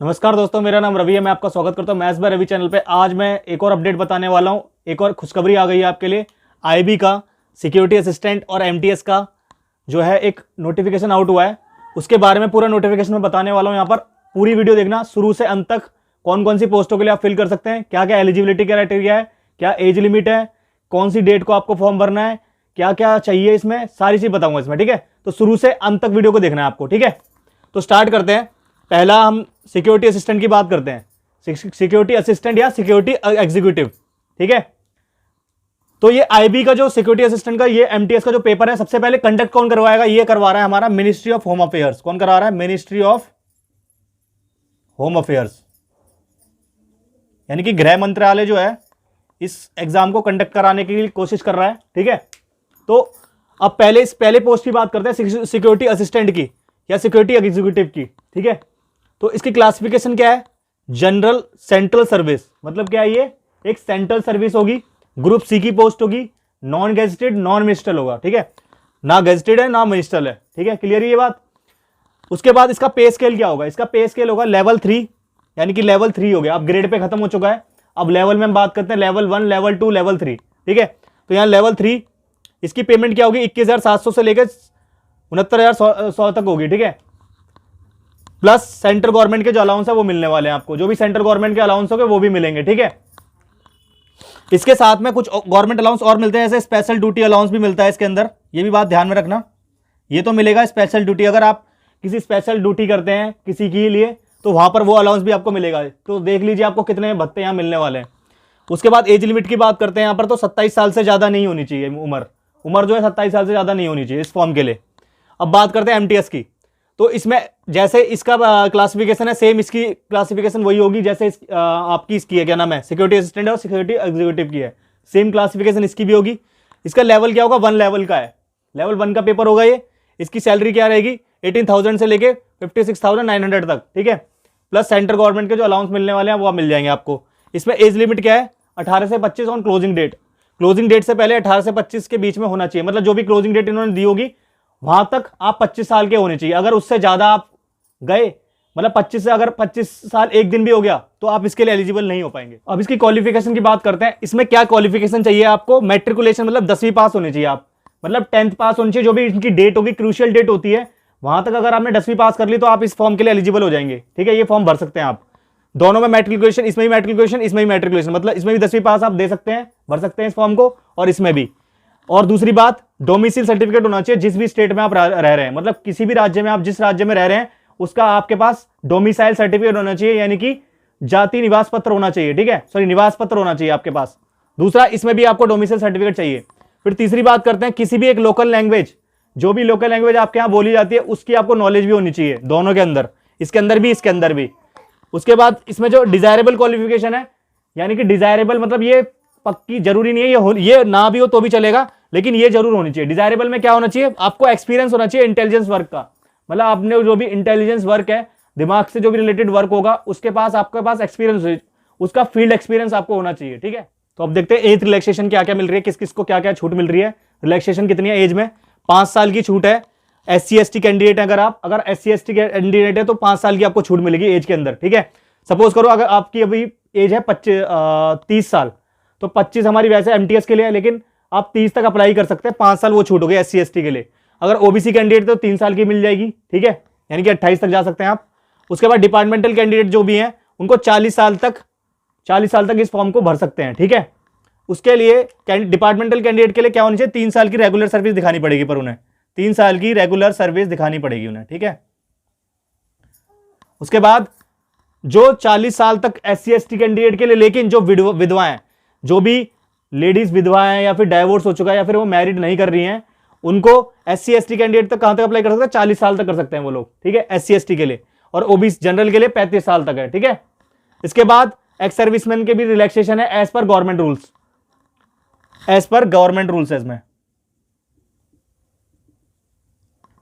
नमस्कार दोस्तों, मेरा नाम रवि है। मैं आपका स्वागत करता हूं मैथ्स बाय रवि चैनल पे। आज मैं एक और अपडेट बताने वाला हूं। एक और खुशखबरी आ गई है आपके लिए। आईबी का सिक्योरिटी असिस्टेंट और एमटीएस का जो है एक नोटिफिकेशन आउट हुआ है, उसके बारे में पूरा नोटिफिकेशन में बताने वाला हूं। यहाँ पर पूरी वीडियो देखना शुरू से अंत तक। कौन कौन सी पोस्टों के लिए आप फिल कर सकते हैं, क्या क्या एलिजिबिलिटी क्राइटेरिया है, क्या एज लिमिट है, कौन सी डेट को आपको फॉर्म भरना है, क्या क्या चाहिए, इसमें सारी चीज बताऊंगा इसमें। ठीक है, तो शुरू से अंत तक वीडियो को देखना है आपको। ठीक है, तो स्टार्ट करते हैं। पहला हम सिक्योरिटी असिस्टेंट की बात करते हैं। सिक्योरिटी असिस्टेंट या सिक्योरिटी एग्जीक्यूटिव। ठीक है, तो ये आईबी का जो सिक्योरिटी असिस्टेंट का ये एमटीएस का जो पेपर है, सबसे पहले कंडक्ट कौन करवाएगा? ये करवा रहा है हमारा मिनिस्ट्री ऑफ होम अफेयर्स। कौन करवा रहा है? मिनिस्ट्री ऑफ होम अफेयर्स, यानी कि गृह मंत्रालय जो है इस एग्जाम को कंडक्ट कराने की कोशिश कर रहा है। ठीक है, तो अब पहले पोस्ट की बात करते हैं, सिक्योरिटी असिस्टेंट की या सिक्योरिटी एग्जीक्यूटिव की। ठीक है, तो इसकी क्लासिफिकेशन क्या है? General central service. मतलब क्या है? ये एक सेंट्रल सर्विस होगी। ग्रुप सी की पोस्ट होगी। नॉन गेजेटेड नॉन मिनिस्ट्रल होगा। ठीक है, ना गेजेटेड है ना मिनिस्ट्रल है। ठीक है, क्लियर है ये बात? उसके बाद इसका पे स्केल क्या होगा? इसका पे स्केल होगा लेवल 3, यानी कि लेवल 3 हो गया। अब ग्रेड पे खत्म हो चुका है, अब लेवल में हम बात करते हैं लेवल 1, लेवल 2, लेवल 3। ठीक है, तो यहां लेवल 3 इसकी पेमेंट क्या होगी? 21,700 से लेकर 69,100 तक होगी। ठीक है, प्लस सेंट्रल गवर्नमेंट के जो अलाउंस है वो मिलने वाले हैं आपको। जो भी सेंट्रल गवर्नमेंट के अलाउंस होंगे वो भी मिलेंगे। ठीक है, इसके साथ में कुछ गवर्नमेंट अलाउंस और मिलते हैं, जैसे स्पेशल ड्यूटी अलाउंस भी मिलता है इसके अंदर। ये भी बात ध्यान में रखना, ये तो मिलेगा स्पेशल ड्यूटी। अगर आप किसी स्पेशल ड्यूटी करते हैं किसी के लिए तो वहां पर वो अलाउंस भी आपको मिलेगा। तो देख लीजिए आपको कितने भत्ते यहां मिलने वाले हैं। उसके बाद एज लिमिट की बात करते हैं यहां पर, तो 27 साल से ज्यादा नहीं होनी चाहिए उम्र जो है 27 साल से ज्यादा नहीं होनी चाहिए इस फॉर्म के लिए। अब बात करते हैं एमटीएस की, तो इसमें जैसे इसका क्लासिफिकेशन है, सेम इसकी क्लासिफिकेशन वही होगी जैसे आपकी इसकी है, क्या नाम है, सिक्योरिटी असिस्टेंट और सिक्योरिटी एग्जीक्यूटिव की है। सेम क्लासिफिकेशन इसकी भी होगी। इसका लेवल क्या होगा? 1 लेवल का है। लेवल 1 का पेपर होगा ये। इसकी सैलरी क्या रहेगी? 18,000 से लेके 56,900 तक। ठीक है, प्लस सेंट्रल गवर्नमेंट के जो अलाउंस मिलने वाले हैं वो मिल जाएंगे आपको। इसमें एज लिमिट क्या है? 18 से 25 on closing date. Closing date से पहले 18 से 25 के बीच में होना चाहिए। मतलब जो भी क्लोजिंग डेट इन्होंने दी होगी वहां तक आप 25 साल के होने चाहिए। अगर उससे ज्यादा आप गए, मतलब 25 से अगर 25 साल एक दिन भी हो गया तो आप इसके लिए एलिजिबल नहीं हो पाएंगे। अब इसकी क्वालिफिकेशन की बात करते हैं। इसमें क्या क्वालिफिकेशन चाहिए आपको? मैट्रिकुलेशन, मतलब 10वीं पास होनी चाहिए आप, मतलब 10th पास होनी चाहिए। जो भी इनकी डेट होगी, क्रूशियल डेट होती है, वहां तक अगर आपने 10वीं पास कर ली तो आप इस फॉर्म के लिए एलिजिबल हो जाएंगे। ठीक है, ये फॉर्म भर सकते हैं आप। दोनों में मैट्रिकुलेशन, इसमें भी मैट्रिकुलेशन, इसमें भी मैट्रिकुलेशन, मतलब इसमें भी 10वीं पास आप दे सकते हैं, भर सकते हैं इस फॉर्म को, और इसमें भी। और दूसरी बात, डोमिसाइल सर्टिफिकेट होना चाहिए जिस भी स्टेट में आप रह रहे हैं। मतलब किसी भी राज्य में आप जिस राज्य में रह रहे हैं उसका आपके पास डोमिसाइल सर्टिफिकेट होना चाहिए, यानी कि जाति निवास पत्र होना चाहिए। ठीक है, सॉरी, निवास पत्र होना चाहिए आपके पास। दूसरा, इसमें भी आपको डोमिसाइल सर्टिफिकेट चाहिए। फिर तीसरी बात करते हैं, किसी भी एक लोकल लैंग्वेज, जो भी लोकल लैंग्वेज आपके यहाँ बोली जाती है उसकी आपको नॉलेज भी होनी चाहिए, दोनों के अंदर, इसके अंदर भी इसके अंदर भी। उसके बाद इसमें जो डिजायरेबल क्वालिफिकेशन है, यानी कि डिजायरेबल मतलब ये पक्की जरूरी नहीं है, ये ना भी हो तो भी चलेगा, लेकिन ये जरूर होनी चाहिए। डिजायरेबल में क्या होना चाहिए? आपको एक्सपीरियंस होना चाहिए इंटेलिजेंस वर्क का। मतलब आपने जो भी इंटेलिजेंस वर्क है, दिमाग से जो भी रिलेटेड वर्क होगा उसके पास आपके पास एक्सपीरियंस, उसका फील्ड एक्सपीरियंस आपको होना चाहिए। ठीक है, तो अब देखते हैं एज रिलैक्सेशन क्या क्या मिल रही है, किस किस को क्या क्या छूट मिल रही है। रिलैक्सेशन कितनी है एज में? 5 साल की छूट है। SC/ST कैंडिडेट है, अगर SC/ST कैंडिडेट है तो 5 साल की आपको छूट मिलेगी एज के अंदर। ठीक है, सपोज करो अगर आपकी अभी एज है 30 साल, तो 25 हमारी वैसे एमटीएस के लिए है, लेकिन आप 30 तक अप्लाई कर सकते हैं। 5 साल वो छूट हो गई SC/ST के लिए। अगर ओबीसी कैंडिडेट तो 3 साल की मिल जाएगी। ठीक है, यानी कि 28 तक जा सकते हैं आप। उसके बाद डिपार्टमेंटल कैंडिडेट जो भी हैं उनको 40 साल तक इस फॉर्म को भर सकते हैं। ठीक है, उसके लिए डिपार्टमेंटल कैंडिडेट के लिए क्या होनी चाहिए? 3 साल की रेगुलर सर्विस दिखानी पड़ेगी, पर उन्हें 3 साल की रेगुलर सर्विस दिखानी पड़ेगी उन्हें। ठीक है, उसके बाद जो 40 साल तक SC/ST कैंडिडेट के लिए, लेकिन जो विधवा हैं, जो भी लेडीज विधवा हैं या फिर डाइवोर्स हो चुका है या फिर वो मैरिड नहीं कर रही हैं, उनको SC/ST कैंडिडेट तक कहां तक अप्लाई कर सकते हैं? 40 साल तक कर सकते हैं वो लोग। ठीक है, SC/ST के लिए। और ओबीसी जनरल के लिए 35 साल तक है। ठीक है, इसके बाद एक्स सर्विसमैन के भी रिलैक्सेशन है एज पर गवर्नमेंट रूल्स, है इसमें।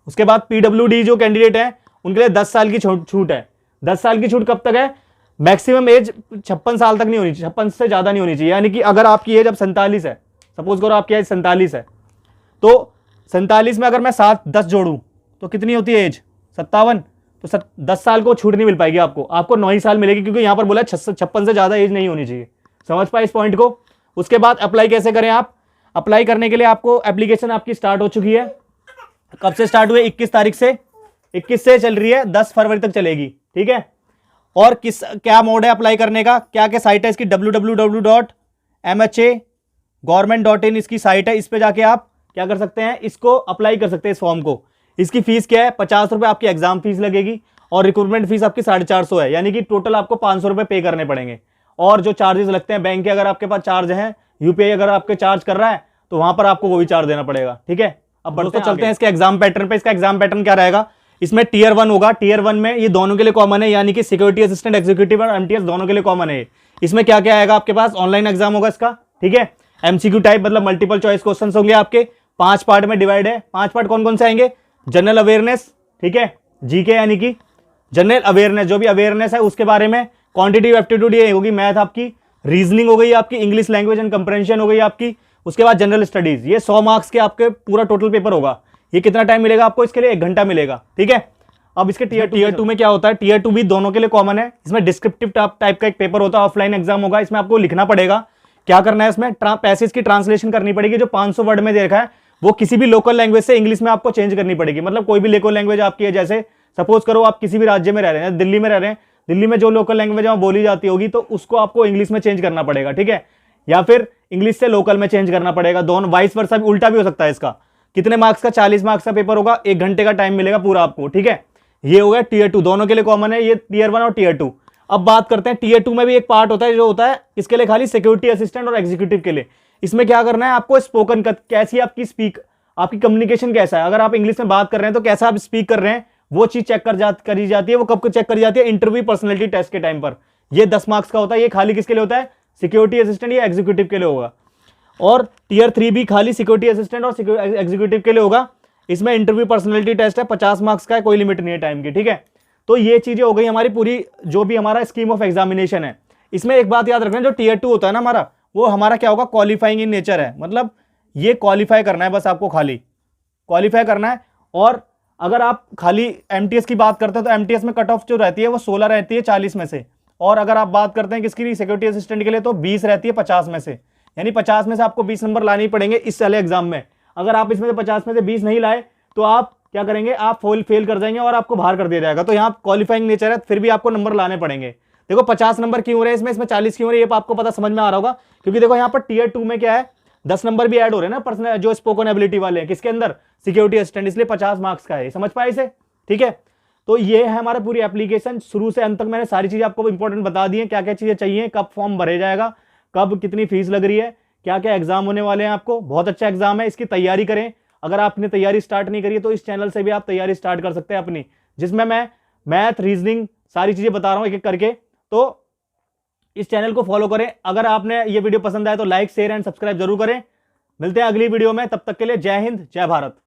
उसके बाद PWD जो कैंडिडेट है उनके लिए 10 साल की छूट है। 10 साल की छूट कब तक है? मैक्सिमम एज 56 साल तक नहीं होनी चाहिए, 56 से ज्यादा नहीं होनी चाहिए। यानी कि अगर आपकी एज अब 47 है, सपोज करो आपकी एज 47 है, तो 47 में अगर मैं 7 10 जोड़ूं तो कितनी होती है एज? 57। तो सर 10 साल को छूट नहीं मिल पाएगी आपको 9 ही साल मिलेगी, क्योंकि यहां पर बोला 56 से ज्यादा एज नहीं होनी चाहिए। समझ पाए इस पॉइंट को। उसके बाद अप्लाई कैसे करें आप? अप्लाई करने के लिए आपको एप्लीकेशन आपकी स्टार्ट हो चुकी है। कब से स्टार्ट हुई? 21 तारीख से, 21 से चल रही है, 10 फरवरी तक चलेगी, ठीक है। और क्या मोड है अप्लाई करने का, क्या क्या साइट है इसकी? www.mha.government.in इसकी साइट है। इस पे जाके आप क्या कर सकते हैं, इसको अप्लाई कर सकते हैं, इस फॉर्म को। इसकी फीस क्या है? 50 रुपए आपकी एग्जाम फीस लगेगी और रिक्रूटमेंट फीस आपकी 450 है, यानी कि टोटल आपको 500 रुपए पे करने पड़ेंगे। और जो चार्जेस लगते हैं बैंक के, अगर आपके पास चार्ज है, यूपीआई अगर आपके चार्ज कर रहा है तो वहां पर आपको वो भी चार्ज देना पड़ेगा, ठीक है। अब बढ़ते चलते हैं इसके एग्जाम पैटर्न पे। इसका एग्जाम पैटर्न क्या रहेगा? इसमें टियर 1 होगा। टियर 1 में ये दोनों के लिए कॉमन है, यानी कि सिक्योरिटी असिस्टेंट एग्जीक्यूटिव और एमटीएस दोनों के लिए कॉमन है। इसमें क्या क्या आएगा आपके पास? ऑनलाइन एग्जाम होगा इसका, ठीक है। एमसीक्यू टाइप, मतलब मल्टीपल चॉइस क्वेश्चंस होंगे आपके। 5 पार्ट में डिवाइड है। 5 पार्ट कौन कौन से आएंगे? जनरल अवेयरनेस, ठीक है, जीके यानी कि जनरल अवेयरनेस, जो भी अवेयरनेस है उसके बारे में। क्वांटिटेटिव एप्टीट्यूड ये होगी, मैथ आपकी। रीजनिंग हो गई आपकी, इंग्लिश लैंग्वेज एंड कंप्रेंशन हो गई आपकी। उसके बाद जनरल स्टडीज, ये 100 मार्क्स के आपके पूरा टोटल पेपर होगा। ये कितना टाइम मिलेगा आपको इसके लिए? 1 घंटा मिलेगा, ठीक है। अब इसके टीयर 2 में क्या होता है? टीयर 2 भी दोनों के लिए कॉमन है। इसमें डिस्क्रिप्टिव टाइप का एक पेपर होता है, ऑफलाइन एग्जाम होगा। इसमें आपको लिखना पड़ेगा, क्या करना है इसमें? पैसेज की ट्रांसलेशन करनी पड़ेगी। जो 500 वर्ड में देखा है वो किसी भी लोकल लैंग्वेज से इंग्लिश में आपको चेंज करनी पड़ेगी। मतलब कोई भी लोकल लैंग्वेज आपकी है, जैसे सपोज करो आप किसी भी राज्य में रह रहे हैं, दिल्ली में रह रहे हैं, दिल्ली में जो लोकल लैंग्वेज वहां बोली जाती होगी तो उसको आपको इंग्लिश में चेंज करना पड़ेगा, ठीक है। या फिर इंग्लिश से लोकल में चेंज करना पड़ेगा, दोनों वाइस वर्सा भी, उल्टा भी हो सकता है इसका। कितने मार्क्स का? 40 मार्क्स का पेपर होगा, 1 घंटे का टाइम मिलेगा पूरा आपको, ठीक है। ये हो गया टीयर 2, दोनों के लिए कॉमन है ये, टीयर 1 और टीयर 2। अब बात करते हैं टीयर 2 में भी एक पार्ट होता है, जो होता है इसके लिए खाली सिक्योरिटी असिस्टेंट और एग्जीक्यूटिव के लिए। इसमें क्या करना है आपको? स्पोकन कैसी आपकी आपकी कम्युनिकेशन कैसा है। अगर आप इंग्लिश में बात कर रहे हैं तो कैसा आप स्पीक कर रहे हैं, वो चीज चेक करी जाती है। वो कब चेक करी जाती है? इंटरव्यू पर्सनैलिटी टेस्ट के टाइम पर। ये 10 मार्क्स का होता है। ये खाली किसके लिए होता है? सिक्योरिटी असिस्टेंट या एग्जीक्यूटिव के लिए होगा। और टीयर 3 भी खाली सिक्योरिटी असिस्टेंट और एग्जीक्यूटिव के लिए होगा। इसमें इंटरव्यू पर्सनैलिटी टेस्ट है, 50 मार्क्स का है, कोई लिमिट नहीं है टाइम की, ठीक है। तो ये चीजें हो गई हमारी पूरी, जो भी हमारा स्कीम ऑफ एग्जामिनेशन है। इसमें एक बात याद रखना, जो टीयर 2 होता है ना हमारा, वो हमारा क्या होगा? क्वालिफाइंग इन नेचर है। मतलब ये क्वालिफाई करना है, बस आपको खाली क्वालिफाई करना है। और अगर आप खाली एमटीएस की बात करते हैं तो एमटीएस में कट ऑफ जो रहती है वो 16 रहती है 40 में से। और अगर आप बात करते हैं किसकी? सिक्योरिटी असिस्टेंट के लिए, तो 20 रहती है 50 में से। यानी 50 में से आपको 20 नंबर लाने ही पड़ेंगे इस वाले एग्जाम में। अगर आप इसमें से 50 में से 20 नहीं लाए तो आप क्या करेंगे? आप फेल कर जाएंगे और आपको बाहर कर दिया जाएगा। तो यहाँ क्वालिफाइंग नेचर है, फिर भी आपको नंबर लाने पड़ेंगे। देखो 50 नंबर क्यों हो रहे हैं इसमें 40 क्यों हो रहे हैं, ये आपको पता समझ में आ रहा होगा। क्योंकि देखो यहाँ पर टीयर 2 में क्या है? 10 नंबर भी ऐड हो रहे हैं ना पर्सनल, जो स्पोकन एबिलिटी वाले हैं, किसके अंदर? सिक्योरिटी असिस्टेंट, इसलिए 50 मार्क्स का है। समझ पाए इसे, ठीक है। तो ये है हमारा पूरी एप्लीकेशन, शुरू से अंत तक मैंने सारी चीजें आपको इंपॉर्टेंट बता दी है। क्या क्या चीजें चाहिए, कब फॉर्म भरे जाएगा, कब कितनी फीस लग रही है, क्या क्या एग्जाम होने वाले हैं आपको। बहुत अच्छा एग्जाम है, इसकी तैयारी करें। अगर आपने तैयारी स्टार्ट नहीं करी है तो इस चैनल से भी आप तैयारी स्टार्ट कर सकते हैं अपनी, जिसमें मैं मैथ, रीजनिंग सारी चीजें बता रहा हूं एक एक करके। तो इस चैनल को फॉलो करें। अगर आपने ये वीडियो पसंद आया तो लाइक, शेयर एंड सब्सक्राइब जरूर करें। मिलते हैं अगली वीडियो में, तब तक के लिए जय हिंद, जय भारत।